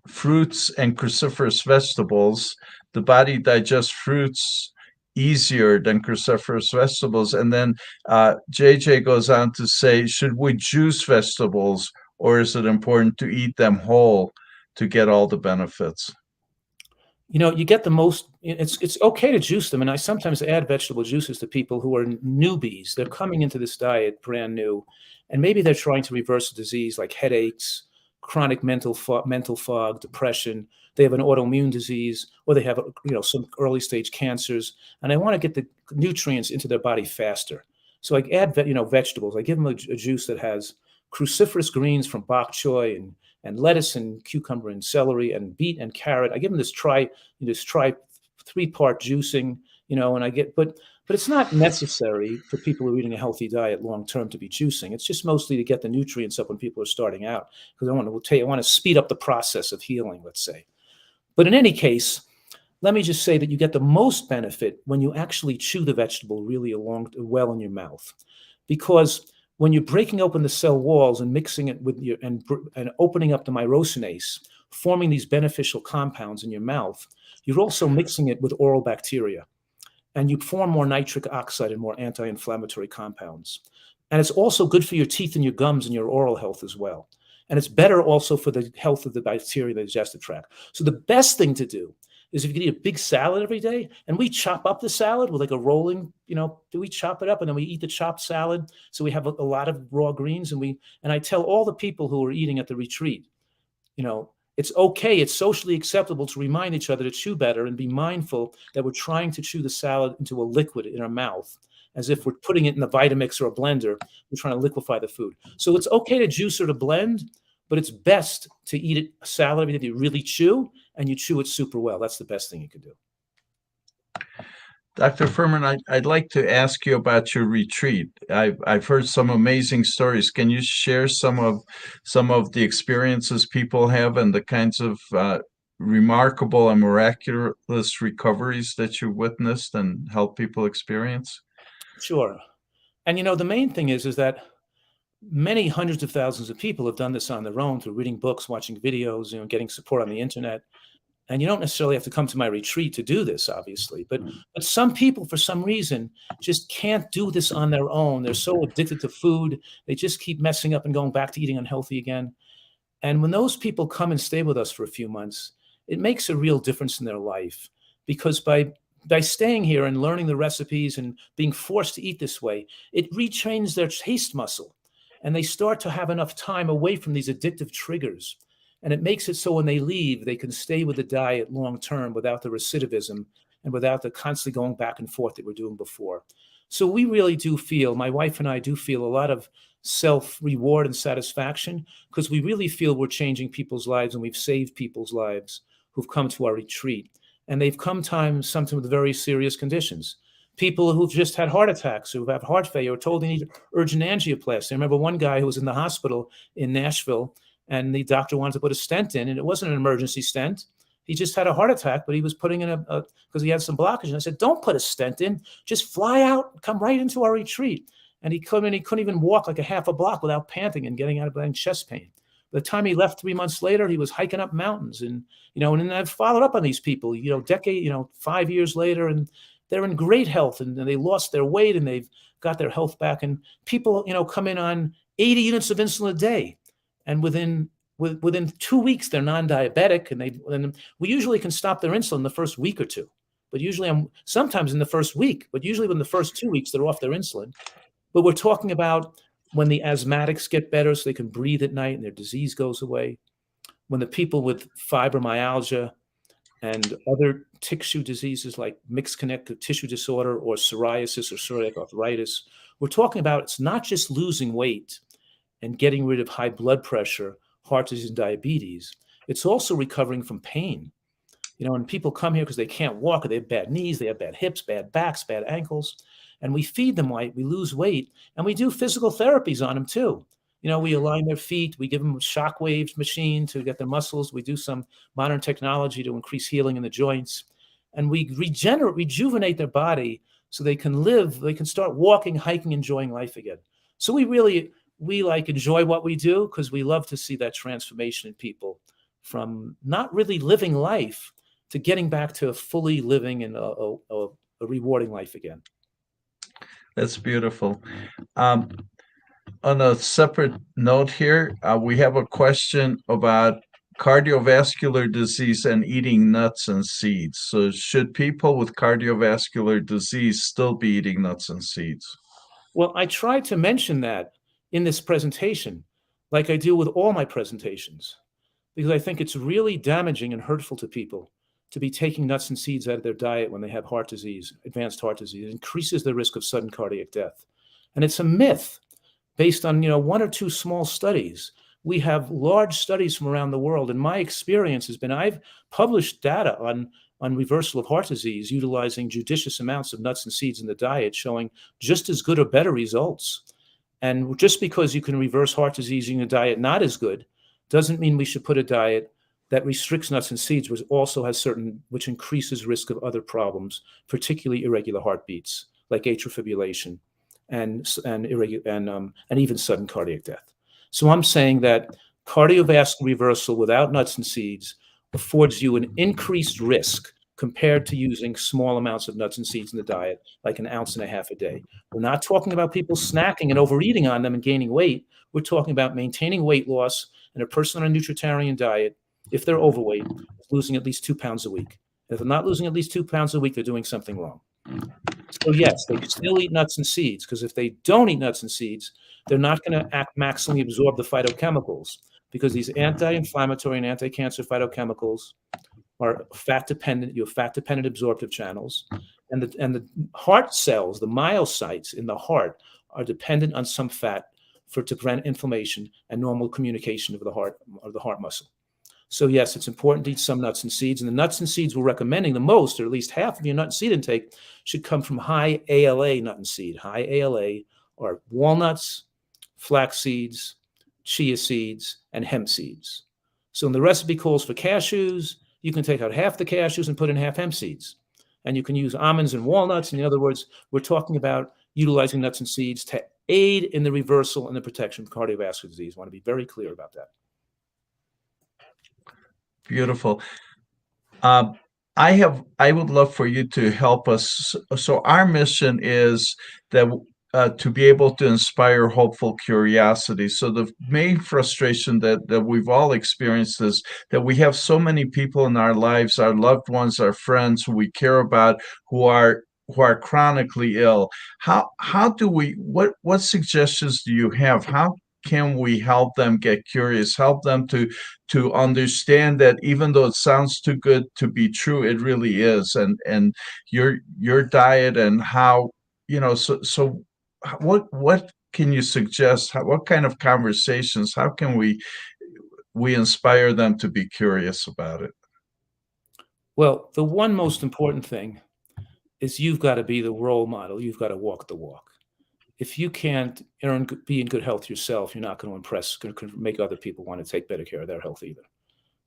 fruits and cruciferous vegetables. The body digests fruits easier than cruciferous vegetables. And then JJ goes on to say, should we juice vegetables, or is it important to eat them whole to get all the benefits? You get the most. It's okay to juice them, and I sometimes add vegetable juices to people who are newbies. They're coming into this diet brand new, and maybe they're trying to reverse a disease like headaches, chronic mental fog, depression. They have an autoimmune disease, or they have some early stage cancers, and I want to get the nutrients into their body faster. So I add vegetables. I give them a juice that has cruciferous greens from bok choy and lettuce and cucumber and celery and beet and carrot. I give them this try 3-part juicing, and I get, but it's not necessary for people who are eating a healthy diet long-term to be juicing. It's just mostly to get the nutrients up when people are starting out, because I want to speed up the process of healing, let's say. But in any case, let me just say that you get the most benefit when you actually chew the vegetable really well in your mouth, because when you're breaking open the cell walls and mixing it with and opening up the myrosinase, forming these beneficial compounds in your mouth, you're also mixing it with oral bacteria, and you form more nitric oxide and more anti-inflammatory compounds. And it's also good for your teeth and your gums and your oral health as well. And it's better also for the health of the bacteria in the digestive tract. So the best thing to do is if you can eat a big salad every day, and we chop up the salad with like a rolling, we chop it up and then we eat the chopped salad. So we have a lot of raw greens, and I tell all the people who are eating at the retreat, it's okay, it's socially acceptable to remind each other to chew better and be mindful that we're trying to chew the salad into a liquid in our mouth, as if we're putting it in a Vitamix or a blender. We're trying to liquefy the food. So it's okay to juice or to blend, but it's best to eat it a salad every day that you really chew, and you chew it super well. That's the best thing you can do. Dr. Fuhrman, I'd like to ask you about your retreat. I've heard some amazing stories. Can you share some of the experiences people have and the kinds of remarkable and miraculous recoveries that you witnessed and helped people experience? Sure. And the main thing is that many hundreds of thousands of people have done this on their own through reading books, watching videos, getting support on the internet. And you don't necessarily have to come to my retreat to do this, obviously. But some people, for some reason, just can't do this on their own. They're so addicted to food. They just keep messing up and going back to eating unhealthy again. And when those people come and stay with us for a few months, it makes a real difference in their life. Because by staying here and learning the recipes and being forced to eat this way, it retrains their taste muscle. And they start to have enough time away from these addictive triggers. And it makes it so when they leave, they can stay with the diet long-term without the recidivism and without the constantly going back and forth that we're doing before. So we really do feel, my wife and I do feel a lot of self-reward and satisfaction, because we really feel we're changing people's lives, and we've saved people's lives who've come to our retreat. And they've come sometimes with very serious conditions. People who've just had heart attacks, who have heart failure, are told they need urgent angioplasty. I remember one guy who was in the hospital in Nashville, and the doctor wanted to put a stent in, and it wasn't an emergency stent. He just had a heart attack, but he was putting in because he had some blockage. And I said, don't put a stent in, just fly out, come right into our retreat. And he couldn't even walk like a half a block without panting and getting out of bed in chest pain. By the time he left 3 months later, he was hiking up mountains. And, and then I've followed up on these people, 5 years later, and they're in great health, and they lost their weight, and they've got their health back. And people, come in on 80 units of insulin a day. And within 2 weeks, they're non-diabetic, and we usually can stop their insulin the first week or two. But usually sometimes in the first week, but usually within the first 2 weeks, they're off their insulin. But we're talking about when the asthmatics get better so they can breathe at night and their disease goes away. when the people with fibromyalgia and other tissue diseases like mixed connective tissue disorder or psoriasis or psoriatic arthritis, we're talking about it's not just losing weight and getting rid of high blood pressure, heart disease, and diabetes. It's also recovering from pain. And people come here because they can't walk, or they have bad knees, they have bad hips, bad backs, bad ankles, and we feed them right, we lose weight, and we do physical therapies on them too. We align their feet, we give them a shock waves machine to get their muscles, we do some modern technology to increase healing in the joints, and we rejuvenate their body so they can live, they can start walking, hiking, enjoying life again. So we like enjoy what we do because we love to see that transformation in people from not really living life to getting back to fully living in a rewarding life again. That's beautiful. On a separate note here, we have a question about cardiovascular disease and eating nuts and seeds. So should people with cardiovascular disease still be eating nuts and seeds? Well, I tried to mention that in this presentation, like I do with all my presentations, because I think it's really damaging and hurtful to people to be taking nuts and seeds out of their diet when they have heart disease, advanced heart disease. It increases the risk of sudden cardiac death. And it's a myth based on, one or two small studies. We have large studies from around the world. And my experience has been, I've published data on reversal of heart disease utilizing judicious amounts of nuts and seeds in the diet, showing just as good or better results. And just because you can reverse heart disease using a diet not as good doesn't mean we should put a diet that restricts nuts and seeds, which increases risk of other problems, particularly irregular heartbeats, like atrial fibrillation and even sudden cardiac death. So I'm saying that cardiovascular reversal without nuts and seeds affords you an increased risk compared to using small amounts of nuts and seeds in the diet, like 1.5 ounces a day. We're not talking about people snacking and overeating on them and gaining weight. We're talking about maintaining weight loss, and a person on a Nutritarian diet, if they're overweight, losing at least 2 pounds a week. If they're not losing at least 2 pounds a week, they're doing something wrong. So yes, they can still eat nuts and seeds, because if they don't eat nuts and seeds, they're not going to maximally absorb the phytochemicals, because these anti-inflammatory and anti-cancer phytochemicals are fat dependent. You have fat dependent absorptive channels, and the heart cells, the myocytes in the heart, are dependent on some fat to prevent inflammation and normal communication of the heart muscle. So yes, it's important to eat some nuts and seeds, and the nuts and seeds we're recommending the most, or at least half of your nut and seed intake, should come from high ALA nut and seed. High ALA are walnuts, flax seeds, chia seeds, and hemp seeds. So in the recipe calls for cashews, you can take out half the cashews and put in half hemp seeds. And you can use almonds and walnuts. In other words, we're talking about utilizing nuts and seeds to aid in the reversal and the protection of cardiovascular disease. I want to be very clear about that. Beautiful. I would love for you to help us. So our mission is that to be able to inspire hopeful curiosity. So the main frustration that we've all experienced is that we have so many people in our lives, our loved ones, our friends who we care about, who are chronically ill. How do we, what suggestions do you have? How can we help them get curious, help them to understand that even though it sounds too good to be true, it really is? And your diet and how, so what can you suggest? What kind of conversations? How can we inspire them to be curious about it? Well, the one most important thing is you've got to be the role model. You've got to walk the walk. If you can't be in good health yourself, you're not going to impress, going to make other people want to take better care of their health either.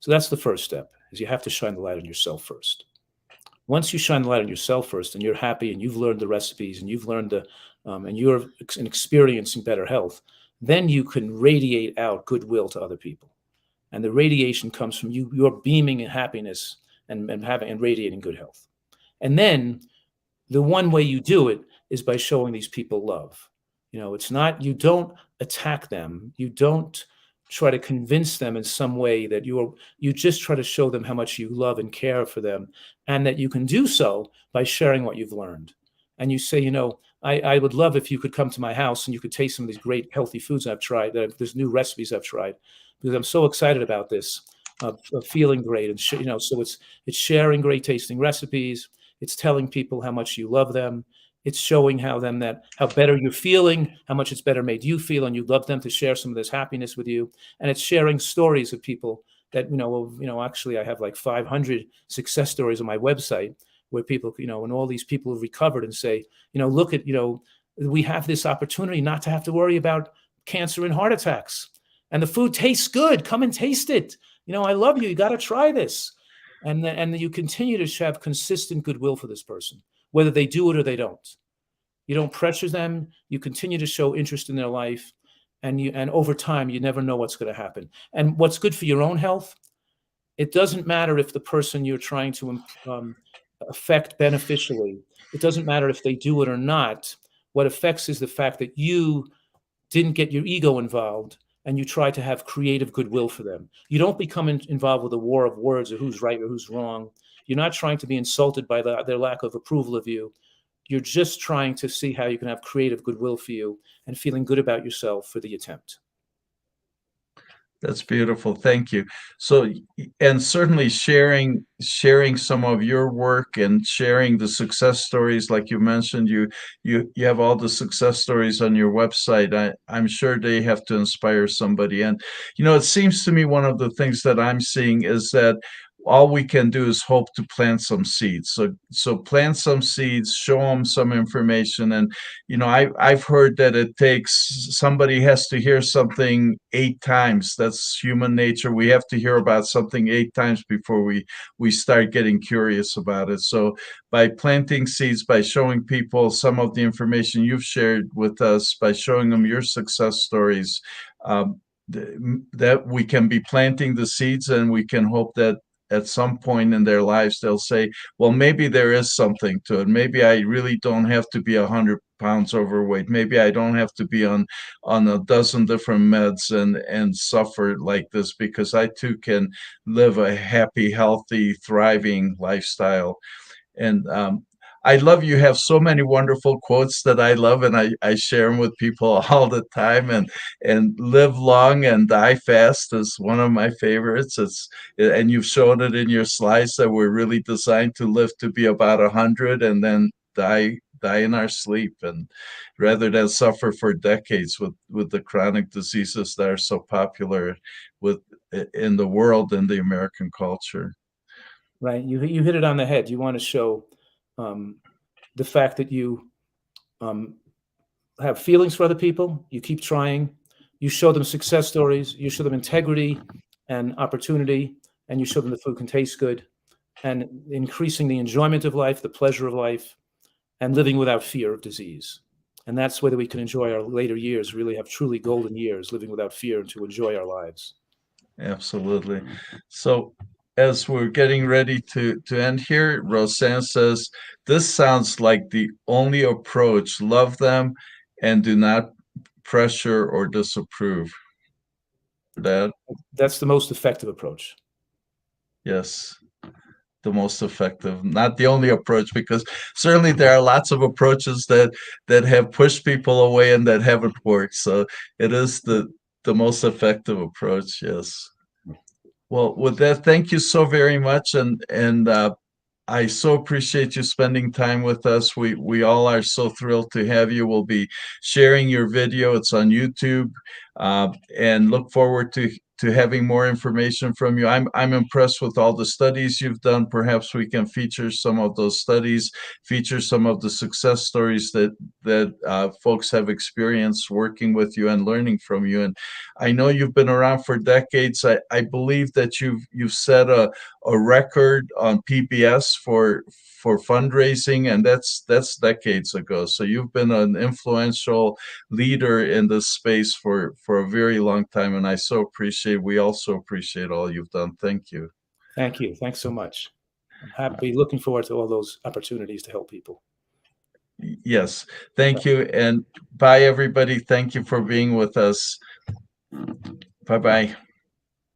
So that's the first step, is you have to shine the light on yourself first. Once you shine the light on yourself first, and you're happy, and you've learned the recipes, and you've learned and you're experiencing better health, then you can radiate out goodwill to other people. And the radiation comes from you're beaming in happiness and radiating good health. And then the one way you do it is by showing these people love. It's not, you don't attack them. You don't try to convince them in some way that you just try to show them how much you love and care for them, and that you can do so by sharing what you've learned. And you say, I would love if you could come to my house and you could taste some of these great healthy foods I've tried, there's new recipes I've tried, because I'm so excited about this. of feeling great. And so it's sharing great tasting recipes. It's telling people how much you love them. It's showing how better you're feeling, how much it's better made you feel, and you love them to share some of this happiness with you. And it's sharing stories of people that, actually I have like 500 success stories on my website where people, and all these people have recovered and say, look at, we have this opportunity not to have to worry about cancer and heart attacks. And the food tastes good. Come and taste it. I love you. You got to try this. And you continue to have consistent goodwill for this person, whether they do it or they don't. You don't pressure them. You continue to show interest in their life. And over time, you never know what's going to happen. And what's good for your own health, it doesn't matter if the person you're trying to affect beneficially, it doesn't matter if they do it or not. What affects is the fact that you didn't get your ego involved and you try to have creative goodwill for them. You don't become involved with a war of words or who's right or who's wrong. You're not trying to be insulted by their lack of approval of you. You're just trying to see how you can have creative goodwill for you and feeling good about yourself for the attempt. That's beautiful. Thank you. So, and certainly sharing some of your work and sharing the success stories, like you mentioned, you have all the success stories on your website. I'm sure they have to inspire somebody. And it seems to me one of the things that I'm seeing is that all we can do is hope to plant some seeds. So plant some seeds, show them some information. And I've heard that it takes, somebody has to hear something 8 times. That's human nature. We have to hear about something 8 times before we start getting curious about it. So by planting seeds, by showing people some of the information you've shared with us, by showing them your success stories, that we can be planting the seeds, and we can hope that at some point in their lives they'll say, well, maybe there is something to it. Maybe I really don't have to be 100 pounds overweight. Maybe I don't have to be on a dozen different meds and suffer like this, because I too can live a happy, healthy, thriving lifestyle. And I love, you have so many wonderful quotes that I love, and I share them with people all the time. And live long and die fast is one of my favorites. And you've shown it in your slides that we're really designed to live to be about 100 and then die in our sleep, and rather than suffer for decades with the chronic diseases that are so popular in the world and the American culture. Right. You hit it on the head. You want to show the fact that you have feelings for other people. You keep trying. You show them success stories. You show them integrity and opportunity, and you show them the food can taste good, and increasing the enjoyment of life, the pleasure of life, and living without fear of disease. And that's whether we can enjoy our later years, really have truly golden years, living without fear, and to enjoy our lives. Absolutely. So as we're getting ready to end here, Roseanne says, this sounds like the only approach. Love them and do not pressure or disapprove. That's the most effective approach. Yes, the most effective, not the only approach, because certainly there are lots of approaches that have pushed people away and that haven't worked. So it is the most effective approach. Yes. Well, with that, thank you so very much, and I so appreciate you spending time with us. We all are so thrilled to have you. We'll be sharing your video. It's on YouTube, and look forward to having more information from you. I'm impressed with all the studies you've done. Perhaps we can feature some of those studies, feature some of the success stories that folks have experienced working with you and learning from you. And I know you've been around for decades. I believe that you've set a record on PBS for fundraising, and that's decades ago. So you've been an influential leader in this space for a very long time, and we also appreciate all you've done. Thank you. Thank you. Thanks so much. I'm happy, looking forward to all those opportunities to help people. Yes, thank you, and bye everybody. Thank you for being with us. Bye-bye.